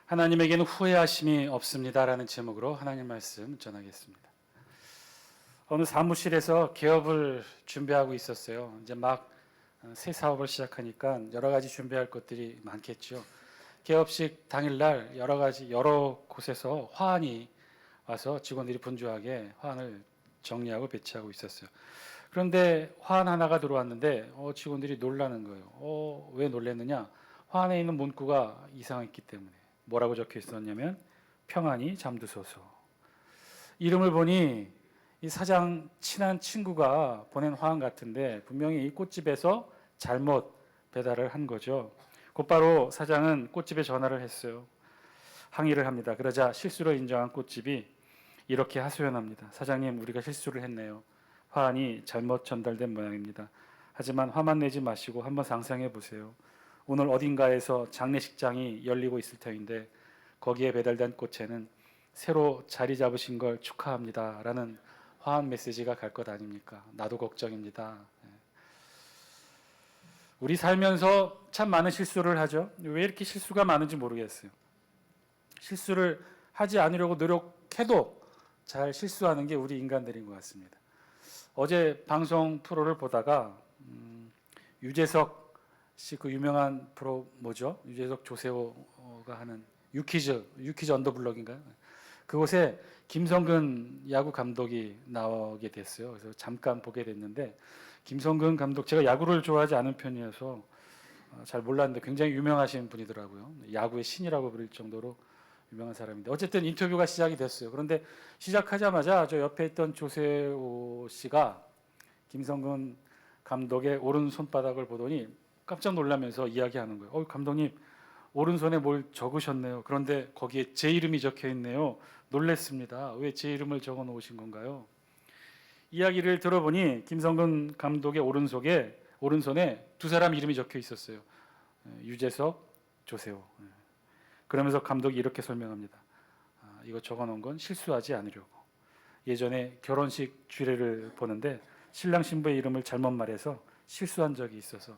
하나님에게는 후회하심이 없습니다라는 제목으로 하나님 말씀 전하겠습니다. 어느 사무실에서 개업을 준비하고 있었어요. 이제 막 새 사업을 시작하니까 여러 가지 준비할 것들이 많겠죠. 개업식 당일날 여러 곳에서 화환이 와서 직원들이 분주하게 화환을 정리하고 배치하고 있었어요. 그런데 화환 하나가 들어왔는데 직원들이 놀라는 거예요. 왜 놀랐느냐? 화환에 있는 문구가 이상했기 때문에. 뭐라고 적혀 있었냐면 평안히 잠드소서. 이름을 보니 이 사장 친한 친구가 보낸 화환 같은데 분명히 이 꽃집에서 잘못 배달을 한 거죠. 곧바로 사장은 꽃집에 전화를 했어요. 항의를 합니다. 그러자 실수로 인정한 꽃집이 이렇게 하소연합니다. 사장님, 우리가 실수를 했네요. 화환이 잘못 전달된 모양입니다. 하지만 화만 내지 마시고 한번 상상해 보세요. 오늘 어딘가에서 장례식장이 열리고 있을 터인데 거기에 배달된 꽃에는 새로 자리 잡으신 걸 축하합니다 라는 화한 메시지가 갈 것 아닙니까? 나도 걱정입니다. 우리 살면서 참 많은 실수를 하죠. 왜 이렇게 실수가 많은지 모르겠어요. 실수를 하지 않으려고 노력해도 잘 실수하는 게 우리 인간들인 것 같습니다. 어제 방송 프로를 보다가 유재석 씨 그 유명한 프로 뭐죠? 유재석 조세호가 하는 유퀴즈 언더블럭인가요? 그곳에 김성근 야구 감독이 나오게 됐어요. 그래서 잠깐 보게 됐는데 김성근 감독, 제가 야구를 좋아하지 않은 편이어서 잘 몰랐는데 굉장히 유명하신 분이더라고요. 야구의 신이라고 부를 정도로 유명한 사람인데 어쨌든 인터뷰가 시작이 됐어요. 그런데 시작하자마자 저 옆에 있던 조세호 씨가 김성근 감독의 오른손바닥을 보더니 깜짝 놀라면서 이야기하는 거예요. 감독님, 오른손에 뭘 적으셨네요. 그런데 거기에 제 이름이 적혀 있네요. 놀랬습니다. 왜 제 이름을 적어 놓으신 건가요? 이야기를 들어보니 김성근 감독의 오른손에 두 사람 이름이 적혀 있었어요. 유재석, 조세호. 그러면서 감독이 이렇게 설명합니다. 이거 적어 놓은 건 실수하지 않으려고. 예전에 결혼식 주례를 보는데 신랑 신부의 이름을 잘못 말해서 실수한 적이 있어서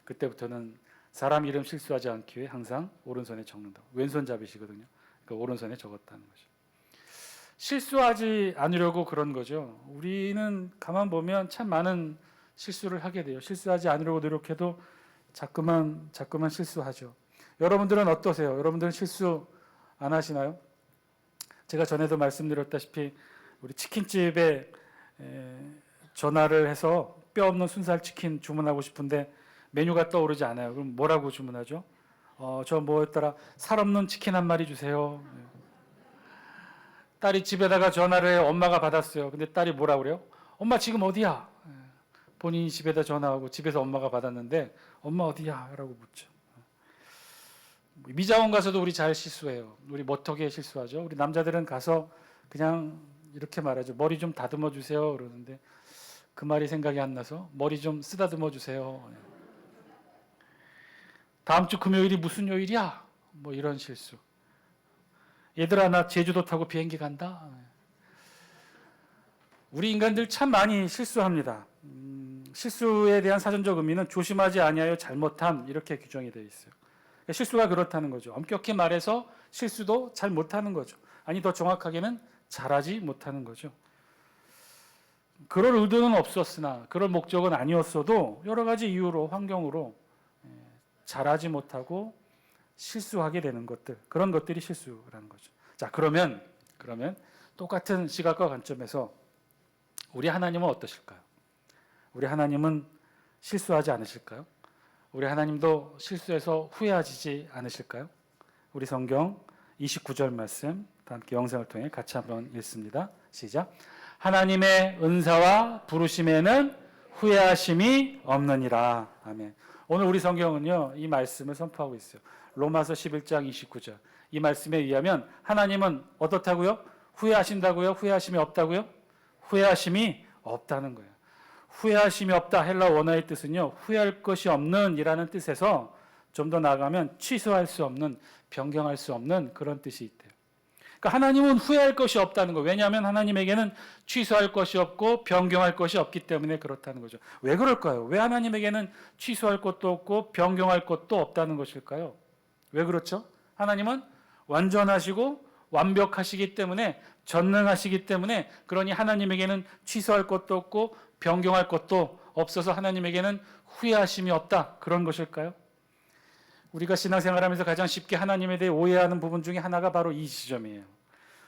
그때부터는 사람 이름 실수하지 않기 위해 항상 오른손에 적는다고. 왼손잡이시거든요. 그러니까 오른손에 적었다는 거죠. 실수하지 않으려고 그런 거죠. 우리는 가만 보면 참 많은 실수를 하게 돼요. 실수하지 않으려고 노력해도 자꾸만 실수하죠. 여러분들은 어떠세요? 여러분들은 실수 안 하시나요? 제가 전에도 말씀드렸다시피 우리 치킨집에 전화를 해서 뼈 없는 순살 치킨 주문하고 싶은데 메뉴가 떠오르지 않아요. 그럼 뭐라고 주문하죠? 저 뭐였더라? 살 없는 치킨 한 마리 주세요. 딸이 집에다가 전화를 해요. 엄마가 받았어요. 근데 딸이 뭐라 그래요? 엄마 지금 어디야? 본인이 집에다 전화하고 집에서 엄마가 받았는데 엄마 어디야? 라고 묻죠. 미자원 가서도 우리 잘 실수해요. 우리 어떻게 실수하죠? 우리 남자들은 가서 그냥 이렇게 말하죠. 머리 좀 다듬어 주세요. 그러는데 그 말이 생각이 안 나서 머리 좀 쓰다듬어 주세요. 다음 주 금요일이 무슨 요일이야? 뭐 이런 실수. 얘들아, 나 제주도 타고 비행기 간다. 우리 인간들 참 많이 실수합니다. 실수에 대한 사전적 의미는 조심하지 아니하여 잘못함 이렇게 규정이 되어 있어요. 그러니까 실수가 그렇다는 거죠. 엄격히 말해서 실수도 잘 못하는 거죠. 아니 더 정확하게는 잘하지 못하는 거죠. 그럴 의도는 없었으나 그럴 목적은 아니었어도 여러 가지 이유로 환경으로 잘하지 못하고 실수하게 되는 것들, 그런 것들이 실수라는 거죠. 자, 그러면 똑같은 시각과 관점에서 우리 하나님은 어떠실까요? 우리 하나님은 실수하지 않으실까요? 우리 하나님도 실수해서 후회하지 않으실까요? 우리 성경 29절 말씀 함께 영상을 통해 같이 한번 읽습니다. 시작. 하나님의 은사와 부르심에는 후회하심이 없느니라. 아멘. 오늘 우리 성경은요, 이 말씀을 선포하고 있어요. 로마서 11장 29절. 이 말씀에 의하면 하나님은 어떻다고요? 후회하신다고요? 후회하심이 없다고요? 후회하심이 없다는 거예요. 후회하심이 없다. 헬라 원어의 뜻은요, 후회할 것이 없는 이라는 뜻에서 좀 더 나아가면 취소할 수 없는, 변경할 수 없는 그런 뜻이 있대요. 그러니까 하나님은 후회할 것이 없다는 거예요. 왜냐하면 하나님에게는 취소할 것이 없고 변경할 것이 없기 때문에 그렇다는 거죠. 왜 그럴까요? 왜 하나님에게는 취소할 것도 없고 변경할 것도 없다는 것일까요? 왜 그렇죠? 하나님은 완전하시고 완벽하시기 때문에, 전능하시기 때문에, 그러니 하나님에게는 취소할 것도 없고 변경할 것도 없어서 하나님에게는 후회하심이 없다, 그런 것일까요? 우리가 신앙생활하면서 가장 쉽게 하나님에 대해 오해하는 부분 중에 하나가 바로 이 지점이에요.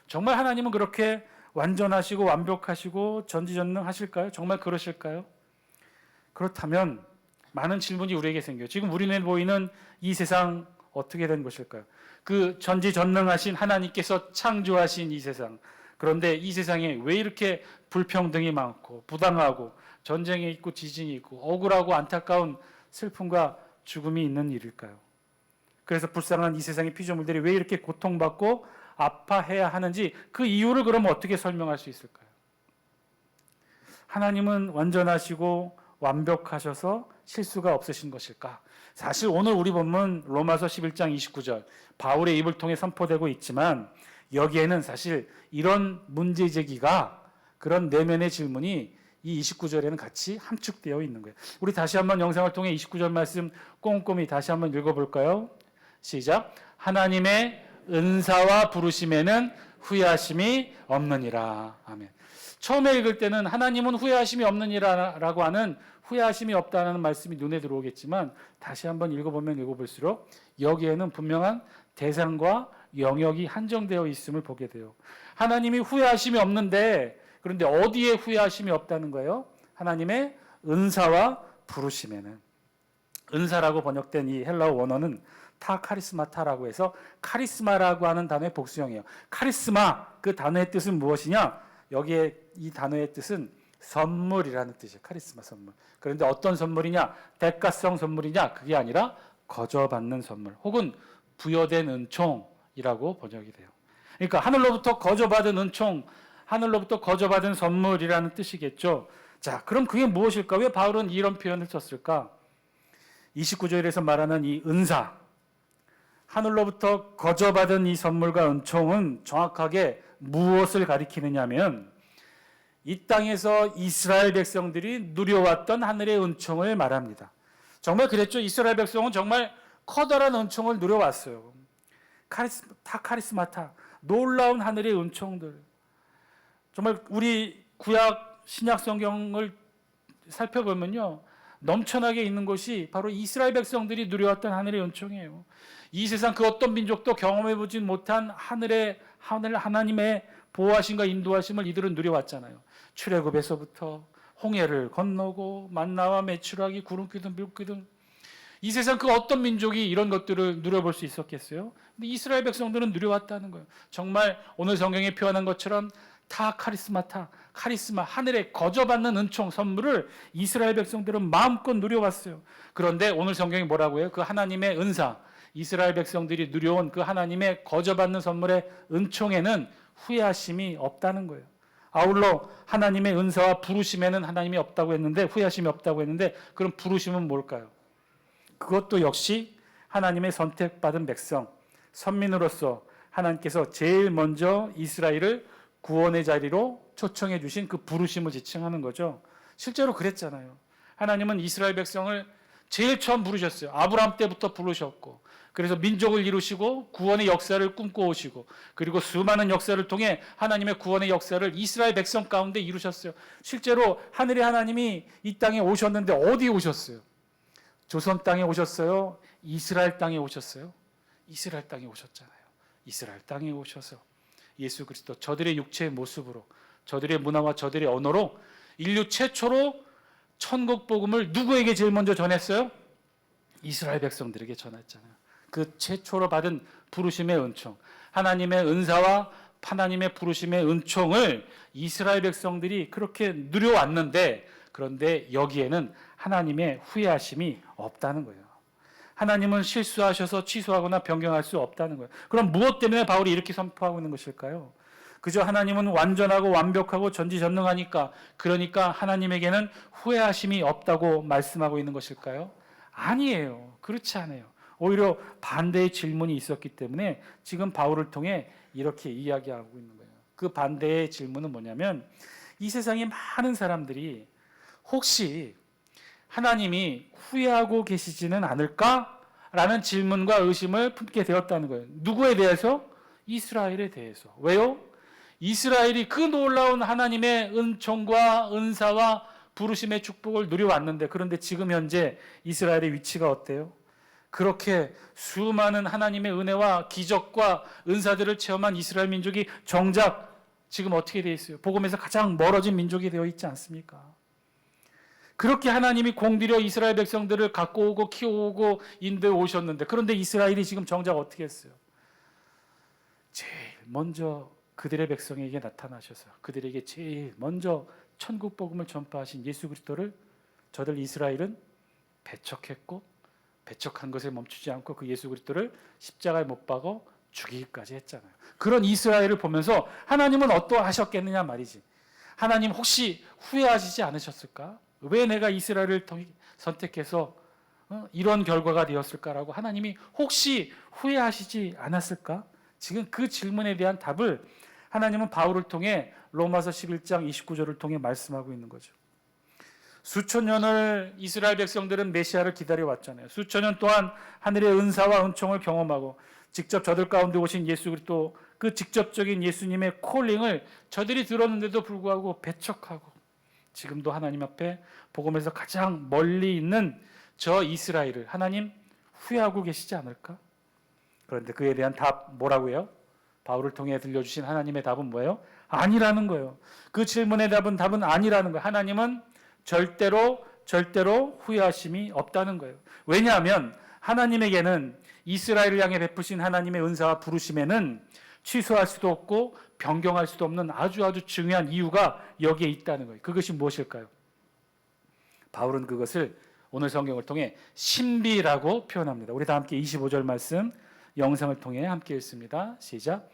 정말 하나님은 그렇게 완전하시고 완벽하시고 전지전능하실까요? 정말 그러실까요? 그렇다면 많은 질문이 우리에게 생겨요. 지금 우리 눈에 보이는 이 세상 어떻게 된 것일까요? 그 전지전능하신 하나님께서 창조하신 이 세상, 그런데 이 세상에 왜 이렇게 불평등이 많고 부당하고 전쟁이 있고 지진이 있고 억울하고 안타까운 슬픔과 죽음이 있는 일일까요? 그래서 불쌍한 이 세상의 피조물들이 왜 이렇게 고통받고 아파해야 하는지, 그 이유를 그럼 어떻게 설명할 수 있을까요? 하나님은 완전하시고 완벽하셔서 실수가 없으신 것일까? 사실 오늘 우리 본문 로마서 11장 29절 바울의 입을 통해 선포되고 있지만, 여기에는 사실 이런 문제 제기가, 그런 내면의 질문이 이 29절에는 같이 함축되어 있는 거예요. 우리 다시 한번 영상을 통해 29절 말씀 꼼꼼히 다시 한번 읽어볼까요? 시작. 하나님의 은사와 부르심에는 후회하심이 없느니라. 아멘. 처음에 읽을 때는 하나님은 후회하심이 없느니라라고 하는, 후회하심이 없다는 말씀이 눈에 들어오겠지만, 다시 한번 읽어보면 읽어볼수록 여기에는 분명한 대상과 영역이 한정되어 있음을 보게 돼요. 하나님이 후회하심이 없는데, 그런데 어디에 후회하심이 없다는 거예요? 하나님의 은사와 부르심에는. 은사라고 번역된 이 헬라어 원어는 타 카리스마타라고 해서 카리스마라고 하는 단어의 복수형이에요. 카리스마, 그 단어의 뜻은 무엇이냐? 여기에 이 단어의 뜻은 선물이라는 뜻이에요. 카리스마, 선물. 그런데 어떤 선물이냐? 대가성 선물이냐? 그게 아니라 거저받는 선물, 혹은 부여된 은총이라고 번역이 돼요. 그러니까 하늘로부터 거저받은 은총, 하늘로부터 거저받은 선물이라는 뜻이겠죠. 자, 그럼 그게 무엇일까? 왜 바울은 이런 표현을 썼을까? 29절에서 말하는 이 은사, 하늘로부터 거저받은 이 선물과 은총은 정확하게 무엇을 가리키느냐면, 이 땅에서 이스라엘 백성들이 누려왔던 하늘의 은총을 말합니다. 정말 그랬죠. 이스라엘 백성은 정말 커다란 은총을 누려왔어요. 카리스마타, 놀라운 하늘의 은총들. 정말 우리 구약 신약 성경을 살펴보면요, 넘쳐나게 있는 것이 바로 이스라엘 백성들이 누려왔던 하늘의 은총이에요. 이 세상 그 어떤 민족도 경험해보지 못한 하나님의 보호하심과 인도하심을 이들은 누려왔잖아요. 출애굽에서부터 홍해를 건너고 만나와 메추라기, 구름기둥, 물기둥, 이 세상 그 어떤 민족이 이런 것들을 누려볼 수 있었겠어요? 근데 이스라엘 백성들은 누려왔다는 거예요. 정말 오늘 성경에 표현한 것처럼 타 카리스마타, 카리스마, 하늘에 거저받는 은총, 선물을 이스라엘 백성들은 마음껏 누려왔어요. 그런데 오늘 성경이 뭐라고 해요? 그 하나님의 은사, 이스라엘 백성들이 누려온 그 하나님의 거저받는 선물의 은총에는 후회하심이 없다는 거예요. 아울러 하나님의 은사와 부르심에는 하나님이 없다고 했는데, 후회하심이 없다고 했는데, 그럼 부르심은 뭘까요? 그것도 역시 하나님의 선택받은 백성, 선민으로서 하나님께서 제일 먼저 이스라엘을 구원의 자리로 초청해 주신 그 부르심을 지칭하는 거죠. 실제로 그랬잖아요. 하나님은 이스라엘 백성을 제일 처음 부르셨어요. 아브라함 때부터 부르셨고, 그래서 민족을 이루시고 구원의 역사를 꿈꿔오시고, 그리고 수많은 역사를 통해 하나님의 구원의 역사를 이스라엘 백성 가운데 이루셨어요. 실제로 하늘의 하나님이 이 땅에 오셨는데 어디에 오셨어요? 조선 땅에 오셨어요? 이스라엘 땅에 오셨어요? 이스라엘 땅에 오셨잖아요. 이스라엘 땅에 오셔서 예수 그리스도, 저들의 육체의 모습으로, 저들의 문화와 저들의 언어로 인류 최초로 천국 복음을 누구에게 제일 먼저 전했어요? 이스라엘 백성들에게 전했잖아요. 그 최초로 받은 부르심의 은총, 하나님의 은사와 하나님의 부르심의 은총을 이스라엘 백성들이 그렇게 누려왔는데, 그런데 여기에는 하나님의 후회하심이 없다는 거예요. 하나님은 실수하셔서 취소하거나 변경할 수 없다는 거예요. 그럼 무엇 때문에 바울이 이렇게 선포하고 있는 것일까요? 그저 하나님은 완전하고 완벽하고 전지전능하니까, 그러니까 하나님에게는 후회하심이 없다고 말씀하고 있는 것일까요? 아니에요. 그렇지 않아요. 오히려 반대의 질문이 있었기 때문에 지금 바울을 통해 이렇게 이야기하고 있는 거예요. 그 반대의 질문은 뭐냐면, 이 세상에 많은 사람들이 혹시 하나님이 후회하고 계시지는 않을까라는 질문과 의심을 품게 되었다는 거예요. 누구에 대해서? 이스라엘에 대해서. 왜요? 이스라엘이 그 놀라운 하나님의 은총과 은사와 부르심의 축복을 누려왔는데, 그런데 지금 현재 이스라엘의 위치가 어때요? 그렇게 수많은 하나님의 은혜와 기적과 은사들을 체험한 이스라엘 민족이 정작 지금 어떻게 되어 있어요? 복음에서 가장 멀어진 민족이 되어 있지 않습니까? 그렇게 하나님이 공들여 이스라엘 백성들을 갖고 오고 키워오고 인도해 오셨는데, 그런데 이스라엘이 지금 정작 어떻게 했어요? 제일 먼저 그들의 백성에게 나타나셔서 그들에게 제일 먼저 천국 복음을 전파하신 예수 그리스도를 저들 이스라엘은 배척했고, 배척한 것에 멈추지 않고 그 예수 그리스도를 십자가에 못 박아 죽이기까지 했잖아요. 그런 이스라엘을 보면서 하나님은 어떠하셨겠느냐 말이지. 하나님 혹시 후회하시지 않으셨을까? 왜 내가 이스라엘을 선택해서 이런 결과가 되었을까라고 하나님이 혹시 후회하시지 않았을까? 지금 그 질문에 대한 답을 하나님은 바울을 통해 로마서 11장 29절을 통해 말씀하고 있는 거죠. 수천 년을 이스라엘 백성들은 메시아를 기다려왔잖아요. 수천 년 동안 하늘의 은사와 은총을 경험하고 직접 저들 가운데 오신 예수 그리스도, 그 직접적인 예수님의 콜링을 저들이 들었는데도 불구하고 배척하고, 지금도 하나님 앞에 복음에서 가장 멀리 있는 저 이스라엘을 하나님 후회하고 계시지 않을까? 그런데 그에 대한 답 뭐라고요? 바울을 통해 들려주신 하나님의 답은 뭐예요? 아니라는 거예요. 그 질문의 답은 아니라는 거예요. 하나님은 절대로 후회하심이 없다는 거예요. 왜냐하면 하나님에게는 이스라엘을 향해 베푸신 하나님의 은사와 부르심에는 취소할 수도 없고 변경할 수도 없는 아주 중요한 이유가 여기에 있다는 거예요. 그것이 무엇일까요? 바울은 그것을 오늘 성경을 통해 신비라고 표현합니다. 우리 다 함께 25절 말씀 영상을 통해 함께 읽습니다. 시작.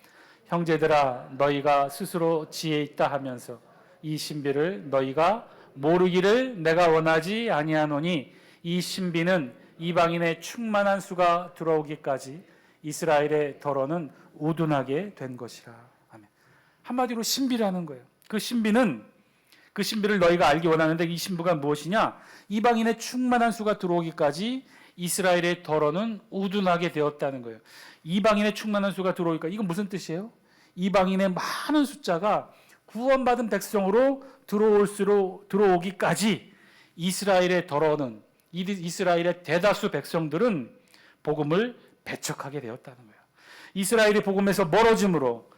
형제들아, 너희가 스스로 지혜 있다 하면서 이 신비를 너희가 모르기를 내가 원하지 아니하노니, 이 신비는 이방인의 충만한 수가 들어오기까지 이스라엘의 더러는 우둔하게 된 것이라. 아멘. 한마디로 신비라는 거예요. 그 신비를 너희가 알기 원하는데, 이 신비가 무엇이냐? 이방인의 충만한 수가 들어오기까지 이스라엘의 더러는 우둔하게 되었다는 거예요. 이방인의 충만한 수가 들어오니까 이건 무슨 뜻이에요? 이방인의 많은 숫자가 구원받은 백성으로 들어오기까지 이스라엘의 더러는, 이스라엘의 대다수 백성들은 복음을 배척하게 되었다는 거예요. 이스라엘이 복음에서 멀어짐으로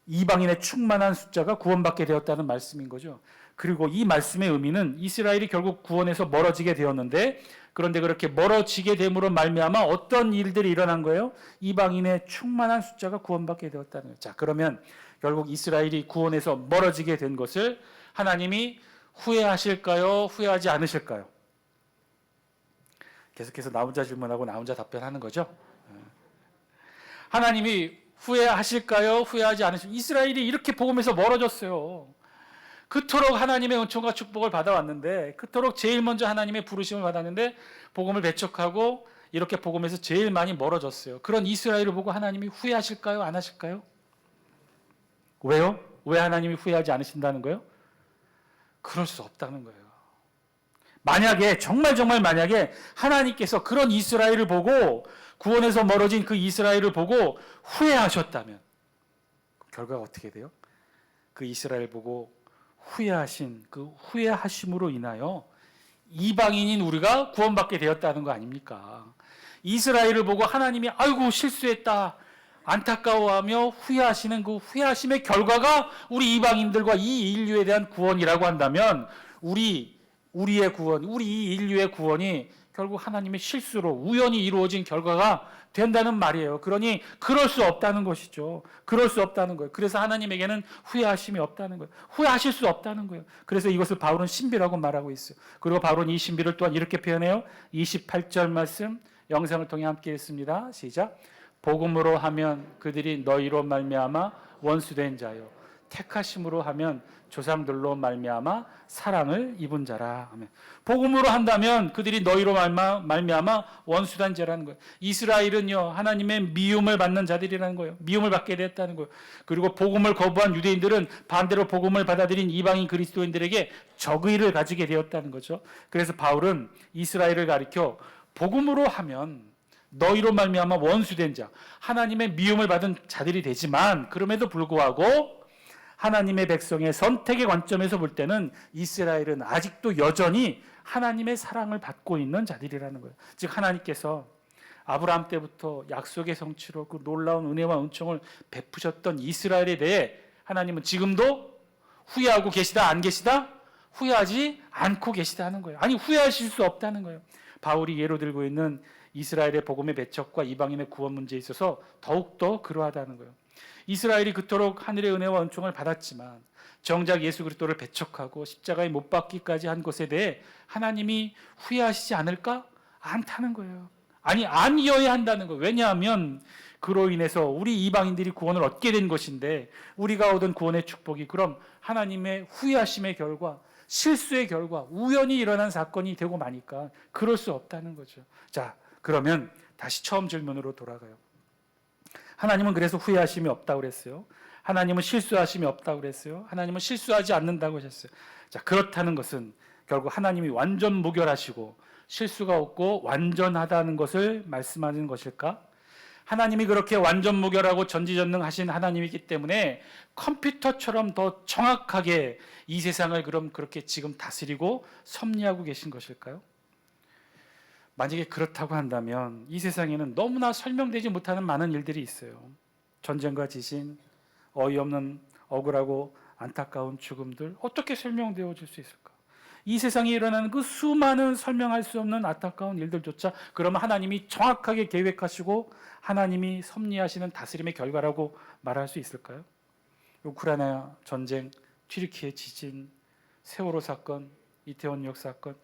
이방인의 충만한 숫자가 구원받게 되었다는 말씀인 거죠. 그리고 이 말씀의 의미는 이스라엘이 결국 구원에서 멀어지게 되었는데, 그런데 그렇게 멀어지게 됨으로 말미암아 어떤 일들이 일어난 거예요? 이방인의 충만한 숫자가 구원받게 되었다는 거예요. 자, 그러면 결국 이스라엘이 구원에서 멀어지게 된 것을 하나님이 후회하실까요? 후회하지 않으실까요? 계속해서 나 혼자 질문하고 나 혼자 답변하는 거죠. 하나님이 후회하실까요? 후회하지 않으실까요? 이스라엘이 이렇게 복음에서 멀어졌어요. 그토록 하나님의 은총과 축복을 받아왔는데, 그토록 제일 먼저 하나님의 부르심을 받았는데 복음을 배척하고 이렇게 복음에서 제일 많이 멀어졌어요. 그런 이스라엘을 보고 하나님이 후회하실까요? 안 하실까요? 왜요? 왜 하나님이 후회하지 않으신다는 거예요? 그럴 수 없다는 거예요. 만약에 정말 만약에 하나님께서 그런 이스라엘을 보고, 구원에서 멀어진 그 이스라엘을 보고 후회하셨다면 결과가 어떻게 돼요? 그 이스라엘 보고 후회하신 그 후회하심으로 인하여 이방인인 우리가 구원받게 되었다는 거 아닙니까? 이스라엘을 보고 하나님이 아이고 실수했다 안타까워하며 후회하시는 그 후회하심의 결과가 우리 이방인들과 이 인류에 대한 구원이라고 한다면, 우리의 구원, 우리 이 인류의 구원이 결국 하나님의 실수로 우연히 이루어진 결과가 된다는 말이에요. 그러니 그럴 수 없다는 것이죠. 그럴 수 없다는 거예요. 그래서 하나님에게는 후회하심이 없다는 거예요. 후회하실 수 없다는 거예요. 그래서 이것을 바울은 신비라고 말하고 있어요. 그리고 바울은 이 신비를 또한 이렇게 표현해요. 28절 말씀 영상을 통해 함께 읽습니다. 시작. 복음으로 하면 그들이 너희로 말미암아 원수된 자요, 택하심으로 하면 조상들로 말미암아 사랑을 입은 자라. 아멘. 복음으로 한다면 그들이 너희로 말미암아 원수된 자라는 거예요. 이스라엘은요 하나님의 미움을 받는 자들이라는 거예요. 미움을 받게 됐다는 거예요. 그리고 복음을 거부한 유대인들은 반대로 복음을 받아들인 이방인 그리스도인들에게 적의를 가지게 되었다는 거죠. 그래서 바울은 이스라엘을 가리켜 복음으로 하면 너희로 말미암아 원수된 자, 하나님의 미움을 받은 자들이 되지만 그럼에도 불구하고 하나님의 백성의 선택의 관점에서 볼 때는 이스라엘은 아직도 여전히 하나님의 사랑을 받고 있는 자들이라는 거예요. 즉 하나님께서 아브라함 때부터 약속의 성취로 그 놀라운 은혜와 은총을 베푸셨던 이스라엘에 대해 하나님은 지금도 후회하고 계시다 안 계시다? 후회하지 않고 계시다 하는 거예요. 아니 후회하실 수 없다는 거예요. 바울이 예로 들고 있는 이스라엘의 복음의 배척과 이방인의 구원 문제에 있어서 더욱더 그러하다는 거예요. 이스라엘이 그토록 하늘의 은혜와 은총을 받았지만 정작 예수 그리스도를 배척하고 십자가에 못 박기까지 한 것에 대해 하나님이 후회하시지 않을까? 않다는 거예요. 아니 아니어야 한다는 거예요. 왜냐하면 그로 인해서 우리 이방인들이 구원을 얻게 된 것인데 우리가 얻은 구원의 축복이 그럼 하나님의 후회하심의 결과, 실수의 결과, 우연히 일어난 사건이 되고 마니까 그럴 수 없다는 거죠. 자, 그러면 다시 처음 질문으로 돌아가요. 하나님은 그래서 후회하심이 없다고 그랬어요. 하나님은 실수하심이 없다고 그랬어요. 하나님은 실수하지 않는다고 하셨어요. 자, 그렇다는 것은 결국 하나님이 완전 무결하시고 실수가 없고 완전하다는 것을 말씀하는 것일까? 하나님이 그렇게 완전 무결하고 전지전능하신 하나님이기 때문에 컴퓨터처럼 더 정확하게 이 세상을 그럼 그렇게 지금 다스리고 섭리하고 계신 것일까요? 만약에 그렇다고 한다면 이 세상에는 너무나 설명되지 못하는 많은 일들이 있어요. 전쟁과 지진, 어이없는 억울하고 안타까운 죽음들 어떻게 설명되어 줄 수 있을까? 이 세상에 일어나는 그 수많은 설명할 수 없는 안타까운 일들조차 그러면 하나님이 정확하게 계획하시고 하나님이 섭리하시는 다스림의 결과라고 말할 수 있을까요? 우크라이나 전쟁, 튀르키예 지진, 세월호 사건, 이태원역 사건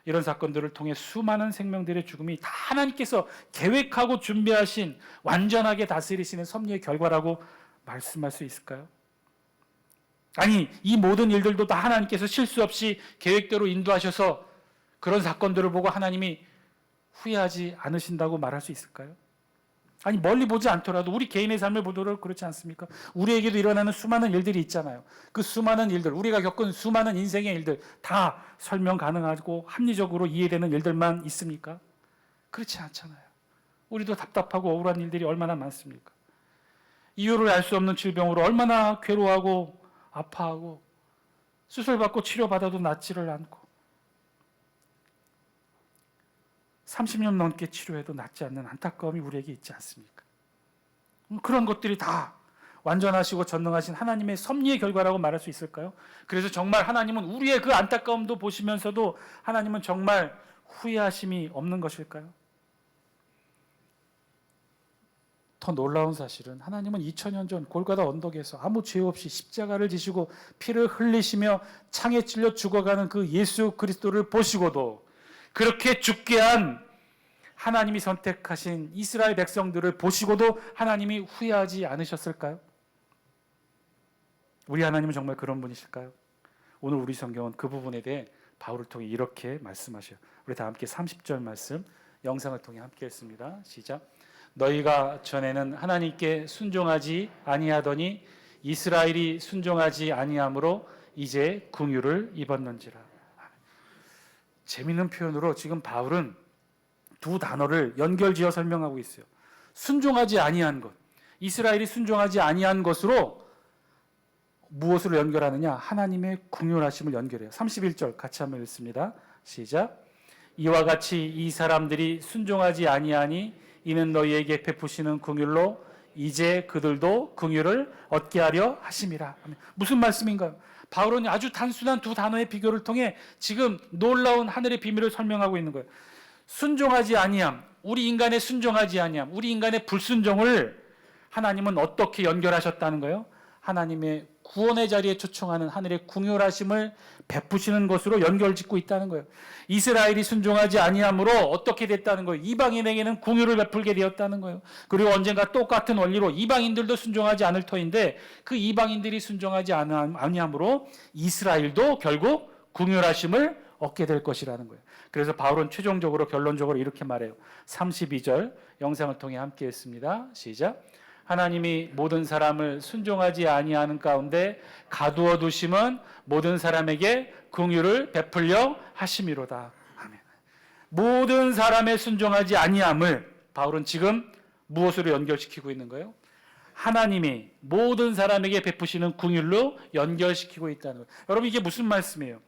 이런 사건들을 통해 수많은 생명들의 죽음이 다 하나님께서 계획하고 준비하신 완전하게 다스리시는 섭리의 결과라고 말씀할 수 있을까요? 아니 이 모든 일들도 다 하나님께서 실수 없이 계획대로 인도하셔서 그런 사건들을 보고 하나님이 후회하지 않으신다고 말할 수 있을까요? 아니 멀리 보지 않더라도 우리 개인의 삶을 보도록 그렇지 않습니까? 우리에게도 일어나는 수많은 일들이 있잖아요. 그 수많은 일들, 우리가 겪은 수많은 인생의 일들 다 설명 가능하고 합리적으로 이해되는 일들만 있습니까? 그렇지 않잖아요. 우리도 답답하고 억울한 일들이 얼마나 많습니까? 이유를 알 수 없는 질병으로 얼마나 괴로워하고 아파하고 수술받고 치료받아도 낫지를 않고 30년 넘게 치료해도 낫지 않는 안타까움이 우리에게 있지 않습니까? 그런 것들이 다 완전하시고 전능하신 하나님의 섭리의 결과라고 말할 수 있을까요? 그래서 정말 하나님은 우리의 그 안타까움도 보시면서도 하나님은 정말 후회하심이 없는 것일까요? 더 놀라운 사실은 하나님은 2000년 전 골고다 언덕에서 아무 죄 없이 십자가를 지시고 피를 흘리시며 창에 찔려 죽어가는 그 예수 그리스도를 보시고도 그렇게 죽게 한 하나님이 선택하신 이스라엘 백성들을 보시고도 하나님이 후회하지 않으셨을까요? 우리 하나님은 정말 그런 분이실까요? 오늘 우리 성경은 그 부분에 대해 바울을 통해 이렇게 말씀하셔요. 우리 다 함께 30절 말씀 영상을 통해 함께 했습니다. 시작. 너희가 전에는 하나님께 순종하지 아니하더니 이스라엘이 순종하지 아니함으로 이제 긍휼을 입었는지라. 재미있는 표현으로 지금 바울은 두 단어를 연결지어 설명하고 있어요. 순종하지 아니한 것, 이스라엘이 순종하지 아니한 것으로 무엇으로 연결하느냐? 하나님의 긍휼하심을 연결해요. 31절 같이 한번 읽습니다. 시작. 이와 같이 이 사람들이 순종하지 아니하니 이는 너희에게 베푸시는 긍휼로 이제 그들도 긍휼을 얻게 하려 하심이라. 무슨 말씀인가요? 바울은 아주 단순한 두 단어의 비교를 통해 지금 놀라운 하늘의 비밀을 설명하고 있는 거예요. 순종하지 아니함, 우리 인간의 순종하지 아니함, 우리 인간의 불순종을 하나님은 어떻게 연결하셨다는 거예요? 하나님의 구원의 자리에 초청하는 하늘의 긍휼하심을 베푸시는 것으로 연결짓고 있다는 거예요. 이스라엘이 순종하지 아니함으로 어떻게 됐다는 거예요? 이방인에게는 긍휼을 베풀게 되었다는 거예요. 그리고 언젠가 똑같은 원리로 이방인들도 순종하지 않을 터인데 그 이방인들이 순종하지 아니함으로 이스라엘도 결국 긍휼하심을 얻게 될 것이라는 거예요. 그래서 바울은 최종적으로 결론적으로 이렇게 말해요. 32절 영상을 통해 함께 했습니다. 시작. 하나님이 모든 사람을 순종하지 아니하는 가운데 가두어 두심은 모든 사람에게 긍휼을 베풀려 하심이로다. 아멘. 모든 사람의 순종하지 아니함을 바울은 지금 무엇으로 연결시키고 있는 거예요? 하나님이 모든 사람에게 베푸시는 긍휼로 연결시키고 있다는 거예요. 여러분, 이게 무슨 말씀이에요?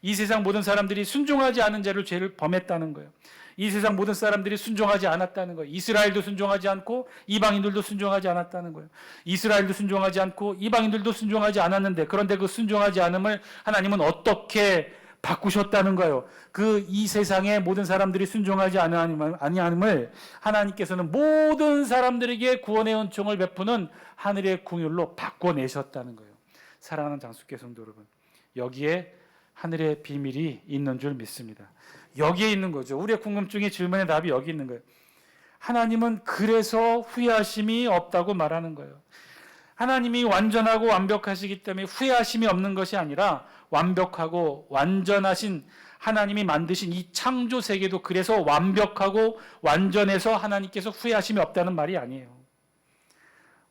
이 세상 모든 사람들이 순종하지 않은 죄를 범했다는 거예요. 이 세상 모든 사람들이 순종하지 않았다는 거예요. 이스라엘도 순종하지 않고 이방인들도 순종하지 않았다는 거예요. 이스라엘도 순종하지 않고 이방인들도 순종하지 않았는데, 그런데 그 순종하지 않음을 하나님은 어떻게 바꾸셨다는 거예요. 그 이 세상의 모든 사람들이 순종하지 아니함을 하나님께서는 모든 사람들에게 구원의 은총을 베푸는 하늘의 긍휼로 바꿔내셨다는 거예요. 사랑하는 장수교 성도 여러분, 여기에 하늘의 비밀이 있는 줄 믿습니다. 여기에 있는 거죠. 우리의 궁금증의 질문의 답이 여기 있는 거예요. 하나님은 그래서 후회하심이 없다고 말하는 거예요. 하나님이 완전하고 완벽하시기 때문에 후회하심이 없는 것이 아니라 완벽하고 완전하신 하나님이 만드신 이 창조 세계도 그래서 완벽하고 완전해서 하나님께서 후회하심이 없다는 말이 아니에요.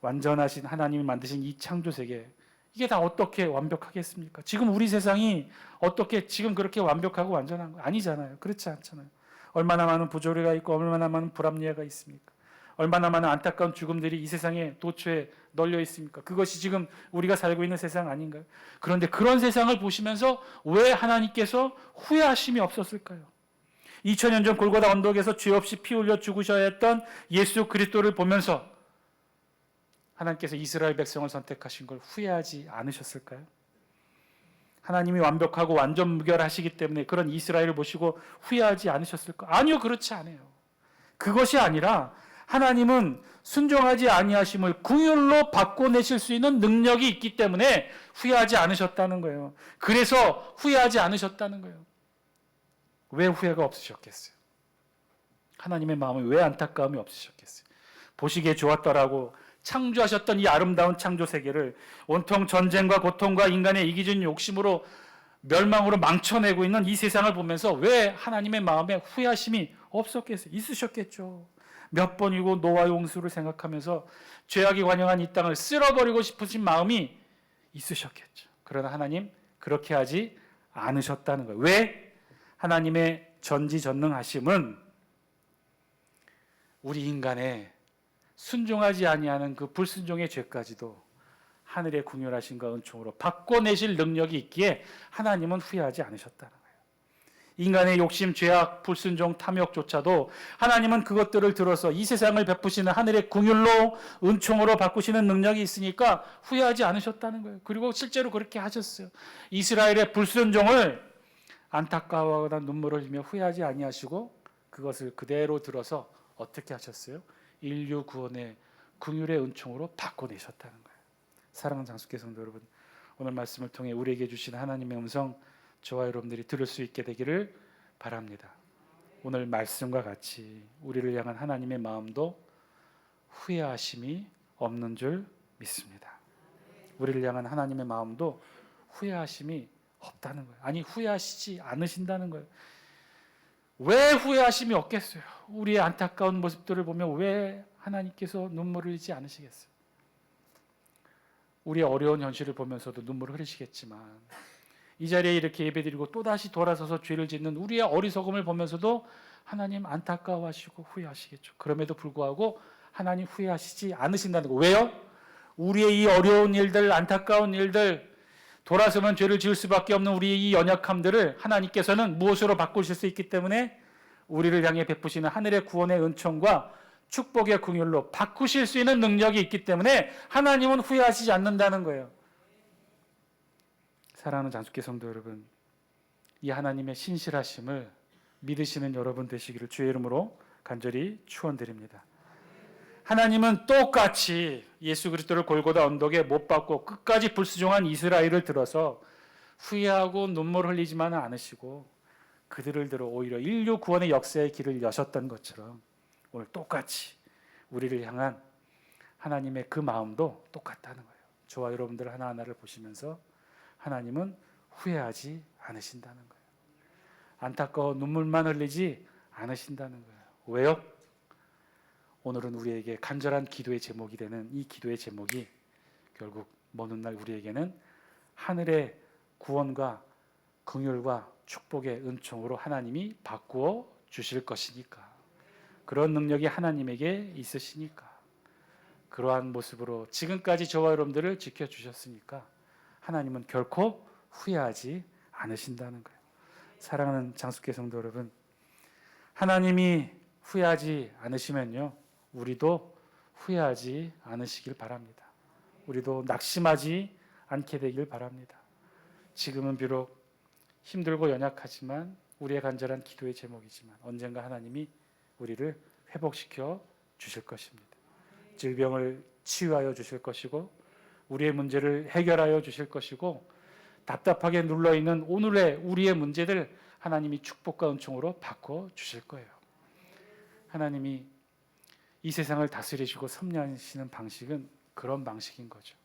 완전하신 하나님이 만드신 이 창조 세계, 이게 다 어떻게 완벽하겠습니까? 지금 우리 세상이 어떻게 지금 그렇게 완벽하고 완전한 거 아니잖아요. 그렇지 않잖아요. 얼마나 많은 부조리가 있고 얼마나 많은 불합리해가 있습니까? 얼마나 많은 안타까운 죽음들이 이 세상에 도처에 널려 있습니까? 그것이 지금 우리가 살고 있는 세상 아닌가요? 그런데 그런 세상을 보시면서 왜 하나님께서 후회하심이 없었을까요? 2000년 전 골고다 언덕에서 죄 없이 피 흘려 죽으셔야 했던 예수 그리스도를 보면서 하나님께서 이스라엘 백성을 선택하신 걸 후회하지 않으셨을까요? 하나님이 완벽하고 완전 무결하시기 때문에 그런 이스라엘을 보시고 후회하지 않으셨을까? 아니요, 그렇지 않아요. 그것이 아니라 하나님은 순종하지 아니하심을 긍휼로 바꿔내실 수 있는 능력이 있기 때문에 후회하지 않으셨다는 거예요. 그래서 후회하지 않으셨다는 거예요. 왜 후회가 없으셨겠어요? 하나님의 마음에 왜 안타까움이 없으셨겠어요? 보시기에 좋았더라고 창조하셨던 이 아름다운 창조 세계를 온통 전쟁과 고통과 인간의 이기적인 욕심으로 멸망으로 망쳐내고 있는 이 세상을 보면서 왜 하나님의 마음에 후회하심이 없었겠어요? 있으셨겠죠. 몇 번이고 노아 용수를 생각하면서 죄악이 관영한 이 땅을 쓸어버리고 싶으신 마음이 있으셨겠죠. 그러나 하나님 그렇게 하지 않으셨다는 거예요. 왜? 하나님의 전지전능하심은 우리 인간의 순종하지 아니하는 그 불순종의 죄까지도 하늘의 긍휼하심과 은총으로 바꿔내실 능력이 있기에 하나님은 후회하지 않으셨다는 거예요. 인간의 욕심, 죄악, 불순종, 탐욕조차도 하나님은 그것들을 들어서 이 세상을 베푸시는 하늘의 긍휼로 은총으로 바꾸시는 능력이 있으니까 후회하지 않으셨다는 거예요. 그리고 실제로 그렇게 하셨어요. 이스라엘의 불순종을 안타까워하거나 눈물을 흘리며 후회하지 아니하시고 그것을 그대로 들어서 어떻게 하셨어요? 인류 구원의 긍휼의 은총으로 바꿔내셨다는 거예요. 사랑하는 장수교 성도 여러분, 오늘 말씀을 통해 우리에게 주신 하나님의 음성 저와 여러분들이 들을 수 있게 되기를 바랍니다. 오늘 말씀과 같이 우리를 향한 하나님의 마음도 후회하심이 없는 줄 믿습니다. 우리를 향한 하나님의 마음도 후회하심이 없다는 거예요. 아니, 후회하시지 않으신다는 거예요. 왜 후회하심이 없겠어요? 우리의 안타까운 모습들을 보면 왜 하나님께서 눈물을 흘리지 않으시겠어요? 우리의 어려운 현실을 보면서도 눈물을 흘리시겠지만 이 자리에 이렇게 예배드리고 또다시 돌아서서 죄를 짓는 우리의 어리석음을 보면서도 하나님 안타까워하시고 후회하시겠죠. 그럼에도 불구하고 하나님 후회하시지 않으신다는 거. 왜요? 우리의 이 어려운 일들, 안타까운 일들, 돌아서면 죄를 지을 수밖에 없는 우리의 이 연약함들을 하나님께서는 무엇으로 바꾸실 수 있기 때문에 우리를 향해 베푸시는 하늘의 구원의 은총과 축복의 긍휼로 바꾸실 수 있는 능력이 있기 때문에 하나님은 후회하시지 않는다는 거예요. 사랑하는 장수교 성도 여러분, 이 하나님의 신실하심을 믿으시는 여러분 되시기를 주의 이름으로 간절히 축원드립니다. 하나님은 똑같이 예수 그리스도를 골고다 언덕에 못 박고 끝까지 불순종한 이스라엘을 들어서 후회하고 눈물 흘리지만 않으시고 그들을 들어 오히려 인류 구원의 역사의 길을 여셨던 것처럼 오늘 똑같이 우리를 향한 하나님의 그 마음도 똑같다는 거예요. 저와 여러분들 하나하나를 보시면서 하나님은 후회하지 않으신다는 거예요. 안타까워 눈물만 흘리지 않으신다는 거예요. 왜요? 오늘은 우리에게 간절한 기도의 제목이 되는 이 기도의 제목이 결국 먼 훗날 우리에게는 하늘의 구원과 긍휼과 축복의 은총으로 하나님이 바꾸어 주실 것이니까 그런 능력이 하나님에게 있으시니까, 그러한 모습으로 지금까지 저와 여러분들을 지켜주셨으니까 하나님은 결코 후회하지 않으신다는 거예요. 사랑하는 장숙계 성도 여러분, 하나님이 후회하지 않으시면요, 우리도 후회하지 않으시길 바랍니다. 우리도 낙심하지 않게 되길 바랍니다. 지금은 비록 힘들고 연약하지만 우리의 간절한 기도의 제목이지만 언젠가 하나님이 우리를 회복시켜 주실 것입니다. 질병을 치유하여 주실 것이고 우리의 문제를 해결하여 주실 것이고 답답하게 눌러있는 오늘의 우리의 문제들 하나님이 축복과 은총으로 바꿔 주실 거예요. 하나님이 이 세상을 다스리시고 섭리하시는 방식은 그런 방식인 거죠.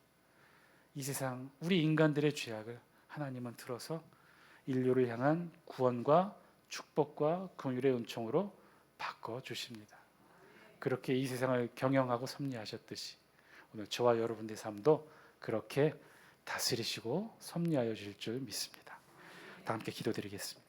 이 세상 우리 인간들의 죄악을 하나님은 들어서 인류를 향한 구원과 축복과 긍휼의 은총으로 바꿔 주십니다. 그렇게 이 세상을 경영하고 섭리하셨듯이 오늘 저와 여러분의 삶도 그렇게 다스리시고 섭리하여 주실 줄 믿습니다. 다 함께 기도드리겠습니다.